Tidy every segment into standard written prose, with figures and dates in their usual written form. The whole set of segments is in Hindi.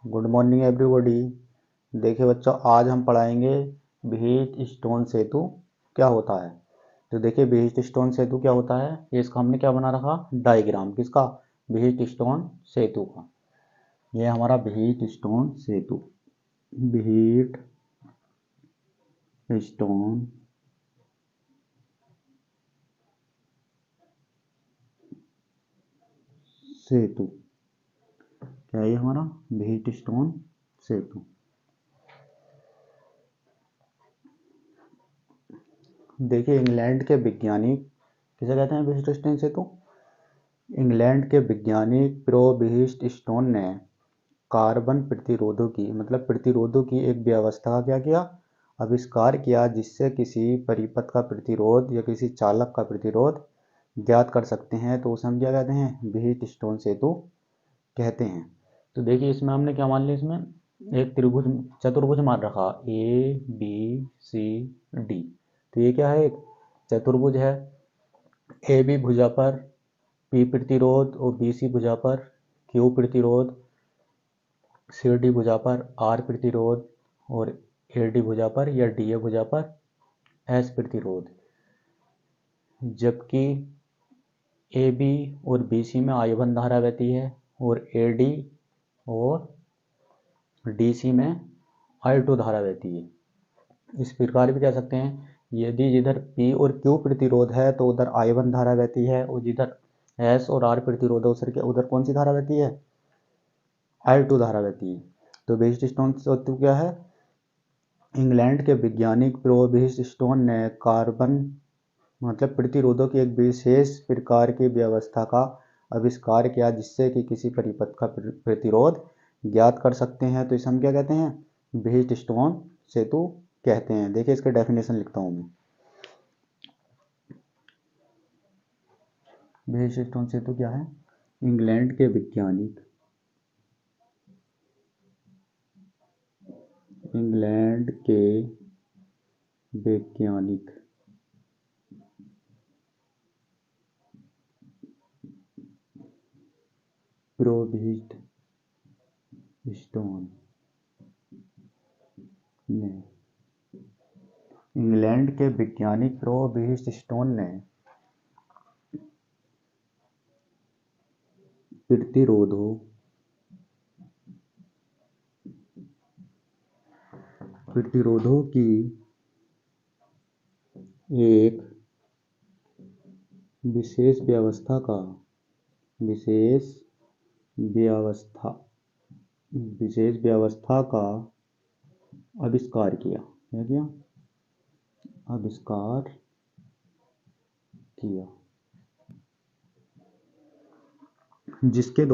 Good morning everybody. देखिए बच्चों, आज हम पढ़ाएंगे व्हीटस्टोन सेतु क्या होता है। तो देखिए व्हीटस्टोन सेतु क्या होता है, ये इसका हमने क्या बना रखा, डायग्राम किसका, व्हीटस्टोन सेतु का। ये हमारा व्हीटस्टोन सेतु, व्हीटस्टोन सेतु, क्या ये हमारा व्हीटस्टोन सेतु। देखिए इंग्लैंड के वैज्ञानिक किसे कहते हैं व्हीटस्टोन सेतु। इंग्लैंड के वैज्ञानिक प्रो व्हीटस्टोन ने कार्बन प्रतिरोधों की मतलब प्रतिरोधों की एक व्यवस्था का क्या किया, आविष्कार किया, जिससे किसी परिपथ का प्रतिरोध या किसी चालक का प्रतिरोध ज्ञात कर सकते हैं। तो उसे हम क्या कहते हैं, व्हीटस्टोन सेतु कहते हैं। तो देखिए इसमें हमने क्या मान लिया, इसमें एक त्रिभुज चतुर्भुज मान रखा ABCD। तो ये क्या है, एक चतुर्भुज है। AB भुजा पर P प्रतिरोध और BC भुजा पर Q प्रतिरोध, CD भुजा पर R प्रतिरोध और AD भुजा पर या DA भुजा पर S प्रतिरोध। जबकि AB और BC में I1 धारा बहती है और AD और DC में I2 धारा बहती है। इस प्रकार भी कह सकते हैं, यदि जिधर P और Q प्रतिरोध है तो उधर I1 धारा बहती है और जिधर S और R प्रतिरोध है उधर कौन सी धारा बहती है, I2 धारा बहती है। तो व्हीटस्टोन सेतु क्या है, इंग्लैंड के वैज्ञानिक प्रो व्हीटस्टोन ने कार्बन मतलब प्रतिरोधों की एक विशेष प्रकार की व्यवस्था का आविष्कार किया, जिससे कि किसी परिपथ का प्रतिरोध ज्ञात कर सकते हैं। तो इसे हम क्या कहते हैं, व्हीटस्टोन सेतु कहते हैं। देखिए इसका डेफिनेशन लिखता हूं मैं। व्हीटस्टोन सेतु क्या है, इंग्लैंड के वैज्ञानिक प्रो व्हीटस्टोन ने इंग्लैंड के वैज्ञानिक प्रो व्हीटस्टोन ने प्रतिरोधों की एक विशेष व्यवस्था का आविष्कार किया, जिसके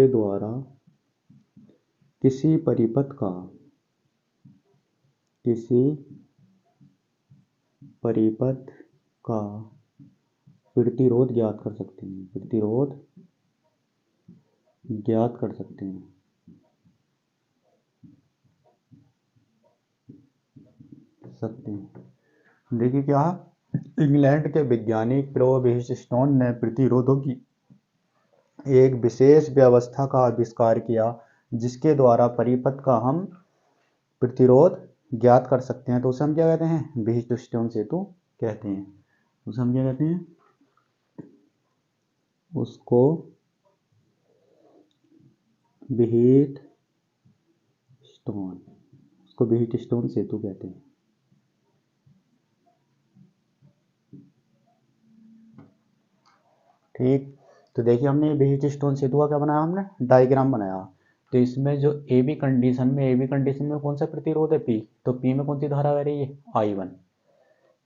द्वारा किसी परिपथ का प्रतिरोध ज्ञात कर सकते हैं। देखिए क्या, इंग्लैंड के वैज्ञानिक प्रो व्हीटस्टोन ने प्रतिरोधों की एक विशेष व्यवस्था का आविष्कार किया, जिसके द्वारा परिपथ का हम प्रतिरोध ज्ञात कर सकते हैं। तो उसे हम क्या कहते हैं, व्हीटस्टोन सेतु कहते हैं। उसे हम क्या कहते हैं, उसको व्हीटस्टोन सेतु कहते हैं। ठीक, तो देखिए हमने व्हीटस्टोन सेतु का क्या बनाया, हमने डायग्राम बनाया। तो इसमें जो ए बी कंडीशन में कौन सा प्रतिरोध है, P। तो P में कौन सी धारा बह रही है, I1।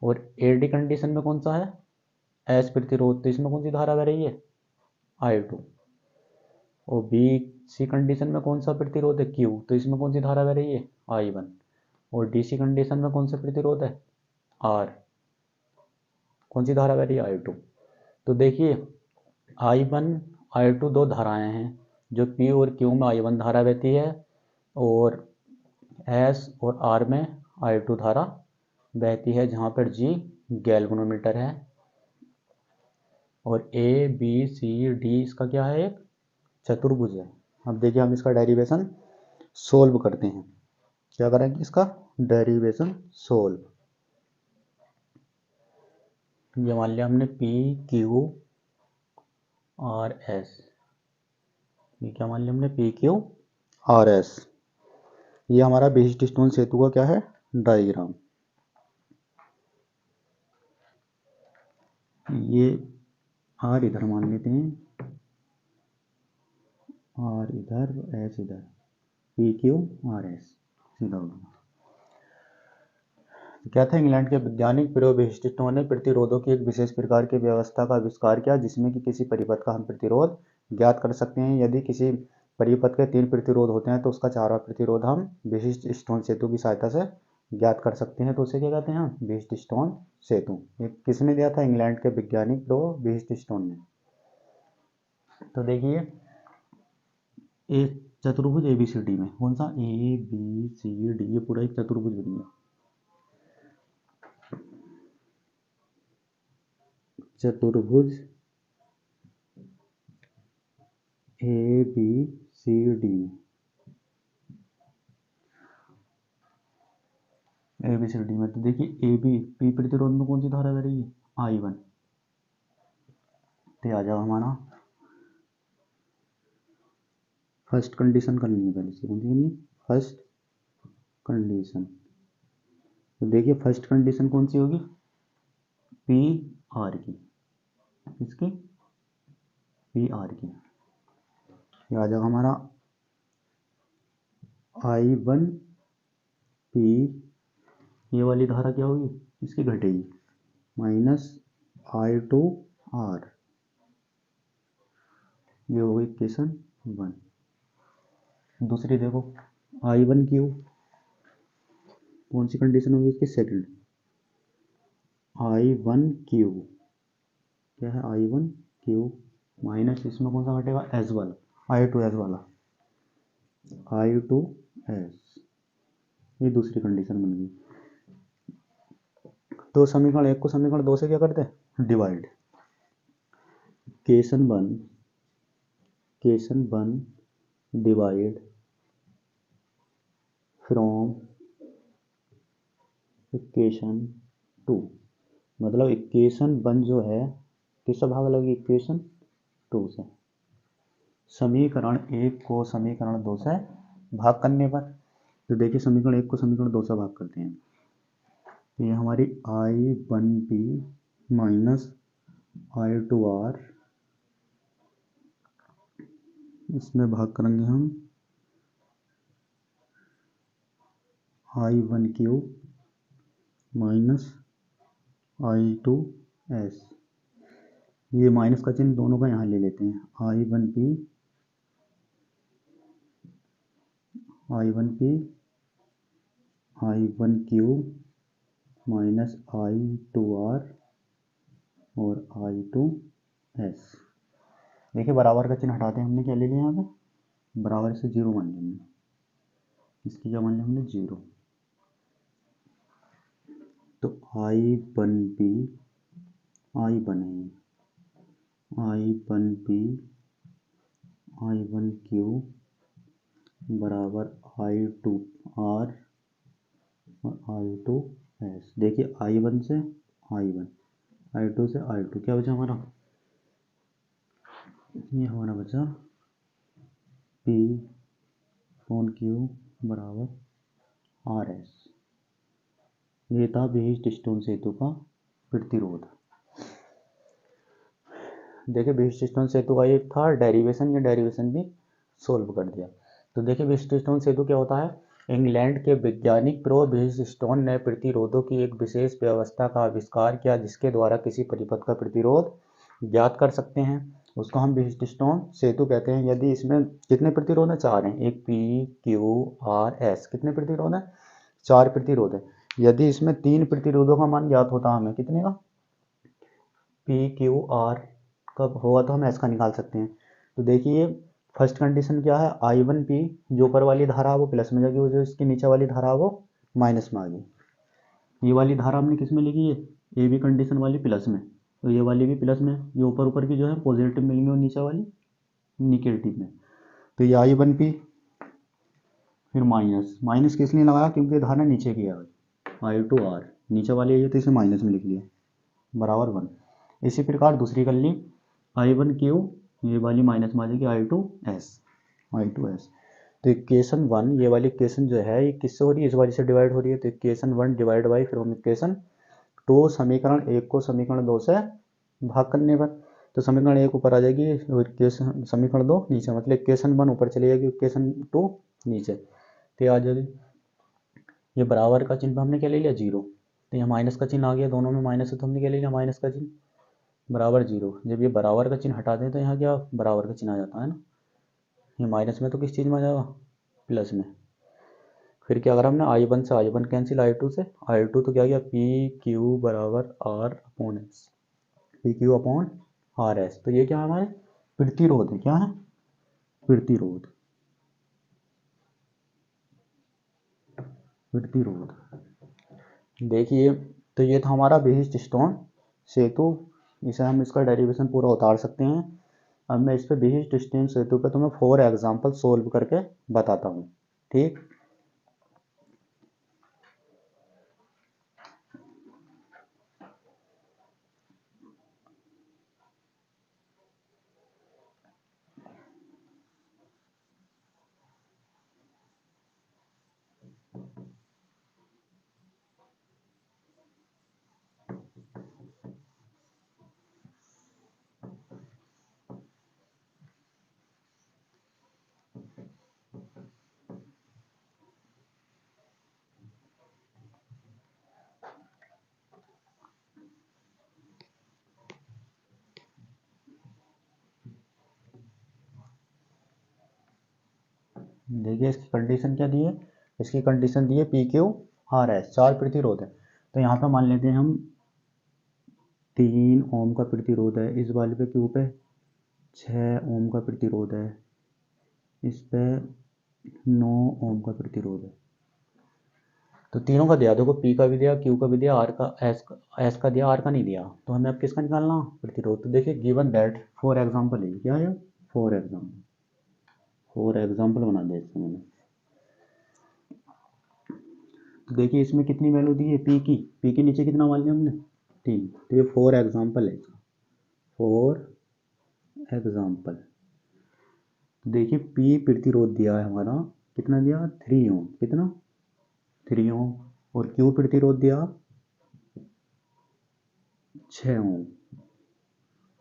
और AD कंडीशन में कौन सा है, S प्रतिरोध। तो इसमें कौन सी धारा बह रही है, I2। और BC कंडीशन में कौन सा प्रतिरोध है, Q। तो इसमें कौन सी धारा बह रही है, I1। और DC कंडीशन में कौन सा प्रतिरोध है, R। कौन सी धारा बह रही है, I2। तो देखिए I1 I2 दो धाराएं हैं, जो P और Q में I1 धारा बहती है और S और R में I2 धारा बहती है, जहाँ पर G गैल्वेनोमीटर है। और ए बी सी डी इसका क्या है, एक चतुर्भुज है। अब देखिए हम इसका डेरिवेशन सोल्व करते हैं। क्या करेंगे, इसका डेरिवेशन सोल्व। ये मान लिया हमने पी क्यू आर एस, ये क्या मान लिया हमने, पी क्यू आर एस। ये हमारा बेसिक स्टोन सेतु का क्या है, डायग्राम। ये आर इधर मान लेते हैं, आर इधर, एस इधर, पी क्यू आर एस सीधा होगा। क्या था, इंग्लैंड के वैज्ञानिक प्रियोबेस्टिस्टो ने प्रतिरोधों की एक विशेष प्रकार की व्यवस्था का आविष्कार किया जिसमें कि किसी परिपथ का हम प्रतिरोध ज्ञात कर सकते हैं। यदि किसी परिपथ के 3 प्रतिरोध होते हैं तो उसका 4वां प्रतिरोध हम विशिष्ट स्टोन सेतु की सहायता से ज्ञात कर सकते हैं। तो उसे क्या कहते हैं, हम विशिष्ट स्टोन सेतु। ये किसने दिया था, इंग्लैंड के वैज्ञानिक प्रियोबेस्टिस्टो ने। तो देखिए एक चतुर्भुज ABCD में कौन सा, ABCD, ये पूरा एक चतुर्भुज बन गया। चतुर्भुज ABCD में, ABCD में तो देखिए AB पी प्रतिरोध में कौन सी धारा बह रही है, I1। तो आ जाओ हमारा फर्स्ट कंडीशन करनी है, पहले से कौन सी करनी, फर्स्ट कंडीशन। तो देखिए फर्स्ट कंडीशन कौन सी होगी, पी आर की, इसकी पी आर की। आ जाएगा हमारा I1 पी, ये वाली धारा क्या होगी, इसकी घटेगी, माइनस I2 आर। ये होगी इक्वेशन 1। दूसरी देखो I1 क्यू, कौन सी कंडीशन होगी इसकी, सेकंड। I1 क्यू क्या है, I1 क्यू माइनस इसमें कौन सा घटेगा, एस वाला, I2 एस वाला, I2 एस। ये दूसरी कंडीशन बन गई। तो समीकरण 1 को समीकरण 2 से क्या करते हैं, divide. Equation 1 divide from equation 2, मतलब इक्वेशन 1 जो है किससे भाग लगी, इक्वेशन 2 से। समीकरण 1 को समीकरण 2 से भाग करने पर, तो देखिए समीकरण 1 को समीकरण 2 से भाग करते हैं, ये हमारी I1P माइनस I2R, इसमें भाग करेंगे हम I1Q माइनस I2S। ये माइनस का चिन्ह दोनों का यहाँ ले लेते हैं, I1P I1Q माइनस I2R और I2S। देखिए बराबर का चिन्ह हटाते हैं, हमने क्या ले लिया यहाँ पे, बराबर से 0 मान लिया, इसकी क्या मान लिया हमने, 0। तो I1P I1 है, I1P I1Q बराबर I2R और I2S। देखिए I1 से I1, I2 से I2, क्या बचा हमारा, ये हमारा बचा P अपॉन Q बराबर RS। ये था विशिष्ट स्टोन सेतु का प्रतिरोध। देखिए विशिष्ट स्टोन सेतु का एक था डेरिवेशन, ये डेरिवेशन भी सोल्व कर दिया। तो देखिए विशिष्ट स्टोन सेतु क्या होता है, इंग्लैंड के वैज्ञानिक प्रियोबेस्टिस्टो ने प्रतिरोधों की एक विशेष व्यवस्था का आविष्कार किया जिसके द्वारा किसी परिपथ का प्रतिरोध ज्ञात कर सकते हैं, उसको हम विशिष्ट स्टोन सेतु कहते हैं। यदि इसमें कितने प्रतिरोध हैं, 4 हैं, एक पी क्यू आर एस, कितने प्रतिरोध हैं, 4 प्रतिरोध है। यदि इसमें 3 प्रतिरोधों का मान ज्ञात होता हमें, कितने का, पी क्यू आर कब होगा तो हम एस का निकाल सकते हैं। तो देखिए फर्स्ट कंडीशन क्या है, I1P जो ऊपर वाली धारा है वो प्लस में जाएगी, वो जो इसकी नीचे वाली धारा है वो माइनस में आ गई। ये वाली धारा हमने किस में लिखी है, AB कंडीशन वाली प्लस में, तो ये वाली भी प्लस में, ये ऊपर ऊपर की जो है पॉजिटिव मिलेंगे और नीचे वाली निगेटिव में। तो ये I1P, फिर माइनस, माइनस किस लिए लगाया, क्योंकि धारा नीचे की है I2R, नीचे वाली है तो इसे माइनस में लिख लिया, बराबर 1। इसी प्रकार दूसरी कर ली I1Q, ये वाली माइनस में आ जाएगी I2S। तो इक्वेशन 1, ये वाली इक्वेशन जो है ये किससे हो रही है, इस वाली से डिवाइड हो रही है, तो इक्वेशन 1 डिवाइड बाई फिर हम इक्वेशन 2, समीकरण 1 को समीकरण 2 से भाग करने पर, तो समीकरण 1 ऊपर आ जाएगी और इक्वेशन समीकरण 2 नीचे, मतलब इक्वेशन 1 ऊपर चली जाएगी, इक्वेशन 2 नीचे, तो आ जाएगी। ये बराबर का चिन्ह हमने क्या ले लिया, 0, तो यहाँ माइनस का चिन्ह आ गया, दोनों में माइनस है तो हमने क्या ले लिया, माइनस का चिन्ह, बराबर 0। जब ये बराबर का चिन्ह हटा दें तो यहाँ क्या बराबर का चिन्ह आ जाता है ना, ये माइनस में तो किस चीज़ में आ जाएगा, प्लस में। फिर क्या करा हमने, I1 से I1 कैंसिल, I2 से I2, तो क्या गया PQ बराबर R/S, PQ अपॉन RS। तो ये क्या है हमारे प्रतिरोध है, क्या है प्रतिरोध, प्रतिरोध। देखिए तो ये था हमारा बेहिस्ट स्टोन सेतु, इसे हम इसका डेरिवेशन पूरा उतार सकते हैं। अब मैं इस पे बेहिस्ट स्टोन सेतु पे तुम्हें 4 एग्जाम्पल सोल्व करके बताता हूँ, ठीक। देखिए इसकी कंडीशन क्या दी है, इसकी कंडीशन दी है PQRS, 4 प्रतिरोध है। तो यहाँ पे मान लेते हैं हम 3 ओम का प्रतिरोध है, इस वाले पे क्यू पे 6 ओम का प्रतिरोध है, इस पे 9 ओम का प्रतिरोध है। तो तीनों का दिया, देखो P का भी दिया, Q का भी दिया, R का S का दिया, R का नहीं दिया, तो हमें अब किसका निकालना प्रतिरोध। तो देखिए गिवन दैट, 4 एग्जाम्पल है, क्या है 4 एग्जाम्पल बना दिया इससे मैंने। तो देखिए इसमें कितनी वैल्यू दी है P की नीचे कितना मान लिया हमने 3, तो ये 4 एग्जाम्पल है, 4 एग्जाम्पल। तो देखिए P प्रतिरोध दिया है हमारा, कितना दिया 3 ओम, कितना 3 ओम, और Q प्रतिरोध दिया 6 ओम,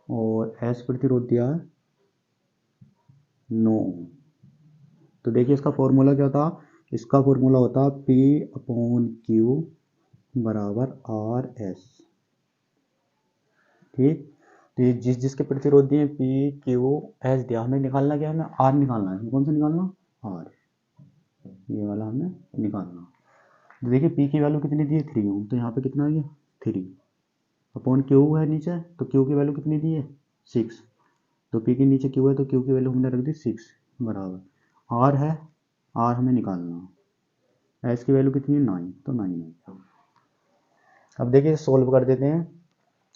और S प्रतिरोध दिया 9 ओम। तो देखिए इसका फॉर्मूला क्या था, इसका फॉर्मूला होता P/Q बराबर RS, ठीक। तो ये जिसके प्रतिरोध दिए PQS दिया, हमें निकालना क्या है, हमें R निकालना है, कौन सा निकालना R, ये वाला हमें निकालना। तो देखिए P की वैल्यू कितनी दी है 3 ओम, तो यहाँ पे कितना आ गया 3 अपॉन Q है नीचे, तो Q की वैल्यू कितनी दी है 6, तो P के नीचे Q है तो Q की वैल्यू हमने रख दी 6 बराबर, R है, R हमें निकालना, S की वैल्यू कितनी है 9, तो 9 है। अब देखिए सोल्व कर देते हैं,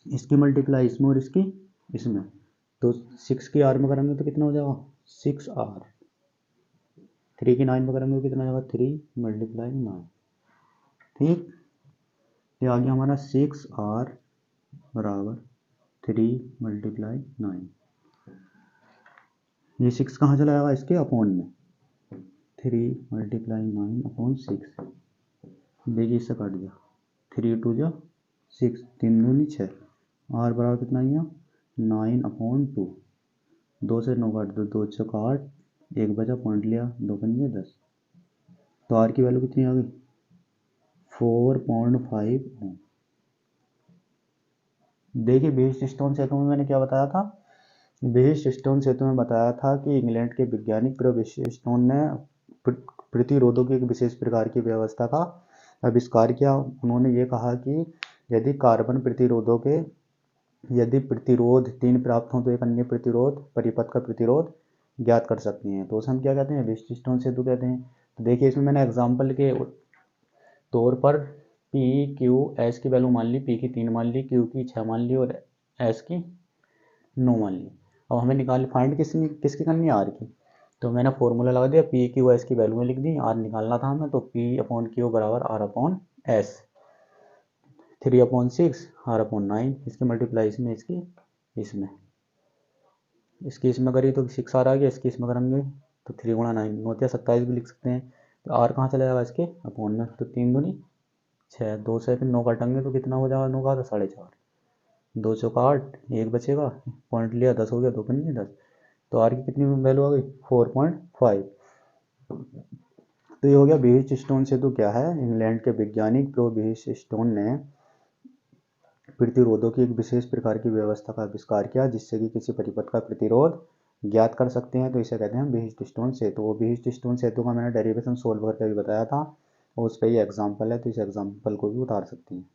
इसकी मल्टीप्लाई इसमें और इसकी इसमें, तो 6 की R में करेंगे तो कितना हो जाएगा 6R, 3 की 9 में करेंगे तो कितना हो जाएगा 3 मल्टीप्लाई 9, ठीक। ये आ गया हमारा 6R बराबर 3 मल्टीप्लाई 9, ये 6 कहाँ चला जाएगा इसके अपॉन में, 3 मल्टीप्लाई 9 अपॉन 6, देखिए इससे काट दिया, 3 2 जा 6, 3 दूनी 6, R बराबर कितना आ गया 9/2, 2 से 9 काट दो, 2 6 8, 1 बचा पॉइंट लिया, 2 पंजे 10, तो R की वैल्यू कितनी आ गई 4.5 ओम। देखिए बेहिस्ट स्टोन सेतु में मैंने क्या बताया था, बेहिस्ट स्टोन सेतु में बताया था कि इंग्लैंड के वैज्ञानिक बेहिस्ट स्टोन ने प्रतिरोधों की एक विशेष प्रकार की व्यवस्था का आविष्कार किया। उन्होंने ये कहा कि यदि कार्बन प्रतिरोधों के यदि प्रतिरोध 3 प्राप्त हो तो एक अन्य प्रतिरोध परिपथ का प्रतिरोध ज्ञात कर सकते हैं, तो उसे हम क्या कहते हैं बेहिस्ट स्टोन सेतु कहते हैं। तो देखिए इसमें मैंने एग्जाम्पल के तौर पर P Q S की वैल्यू मान ली, P की 3 मान ली, Q की 6 मान ली और एस की 9 मान ली। अब हमें निकाल फाइंड किसकी करनी है, आर की। तो मैंने फॉर्मूला लगा दिया, पी क्यू एस की वैल्यू में लिख दी, आर निकालना था हमें, तो पी अपॉन क्यू बराबर R upon S. 3/6 R upon 9, इसकी मल्टीप्लाई इसमें, इसकी इसमें करी तो 6 आर आ गया, इसकी इसमें करेंगे तो 3 गुणा 9 होती है 27 भी लिख सकते हैं। तो आर कहाँ चला जाएगा इसके अपॉन में, तो 3 दूनी 6, 2 से फिर 9 काटेंगे तो कितना हो जाएगा, 9 का तो 4.5, 2 चौका 8, एक बचेगा, पॉइंट लिया 10 हो गया, 2 पंजे 10। तो आर की कितनी वैल्यू आ गई 4.5। तो ये हो गया बीहिच स्टोन सेतु क्या है। इंग्लैंड के वैज्ञानिक प्रो बीहिच स्टोन ने प्रतिरोधों की एक विशेष प्रकार की व्यवस्था का आविष्कार किया जिससे कि किसी परिपथ का प्रतिरोध ज्ञात कर सकते हैं। तो इसे कहते हैं बीहिच स्टोन सेतु। वो बीहिच स्टोन सेतु का मैंने डेरिवेशन सोल्व करके भी बताया था और उस पर ही एग्जाम्पल है, तो इस एग्जाम्पल को भी उतार सकती हैं।